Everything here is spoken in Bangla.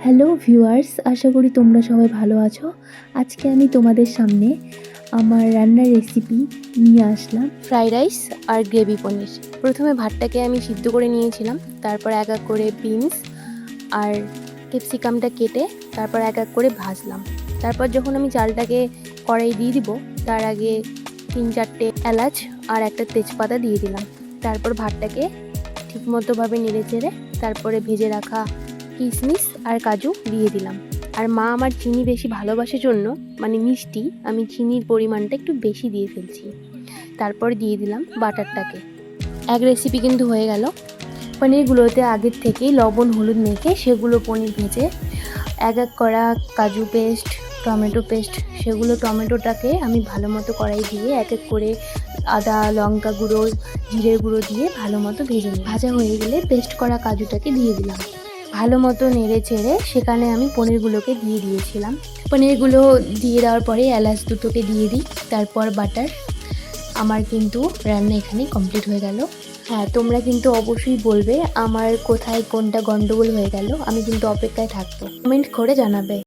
হ্যালো ভিউয়ার্স, আশা করি তোমরা সবাই ভালো আছো। আজকে আমি তোমাদের সামনে আমার রান্নার রেসিপি নিয়ে আসলাম। ফ্রাইড রাইস আর গ্রেভি পনির। প্রথমে ভাতটাকে আমি সিদ্ধ করে নিয়েছিলাম, তারপর এক এক করে বিনস আর ক্যাপসিকামটা কেটে তারপর এক এক করে ভাজলাম। তারপর যখন আমি চালটাকে কড়াই দিয়ে দিব, তার আগে 3-4টে এলাচ আর একটা তেজপাতা দিয়ে দিলাম। তারপর ভাতটাকে ঠিকমতোভাবে নেড়ে চেড়ে তারপরে ভেজে রাখা কিশমিশ আর কাজু দিয়ে দিলাম। আর মা আমার চিনি বেশি ভালোবাসার জন্য, মানে মিষ্টি, আমি চিনির পরিমাণটা একটু বেশি দিয়ে ফেলছি। তারপর দিয়ে দিলাম বাটারটাকে। এক রেসিপি কিন্তু হয়ে গেল। পনিরগুলোতে আগের থেকেই লবণ হলুদ মেখে সেগুলো পনির ভেজে এক এক করা কাজু পেস্ট, টমেটো পেস্ট, সেগুলো টমেটোটাকে আমি ভালো মতো কড়াই দিয়ে এক এক করে আদা, লঙ্কা গুঁড়ো, জিরের গুঁড়ো দিয়ে ভালো মতো ভেজে নিই। ভাজা হয়ে গেলে পেস্ট করা কাজুটাকে দিয়ে দিলাম। ভালো মতো নেড়ে চেড়ে সেখানে আমি পনিরগুলোকে দিয়ে দিয়েছিলাম। পনিরগুলো দিয়ে দেওয়ার পরে এলাচ দুটোকে দিয়ে দিই, তারপর বাটার। আমার কিন্তু রান্না এখানে কমপ্লিট হয়ে গেল। হ্যাঁ, তোমরা কিন্তু অবশ্যই বলবে আমার কোথায় কোনটা গন্ডগোল হয়ে গেল। আমি কিন্তু অপেক্ষায় থাকবো, কমেন্ট করে জানাবে।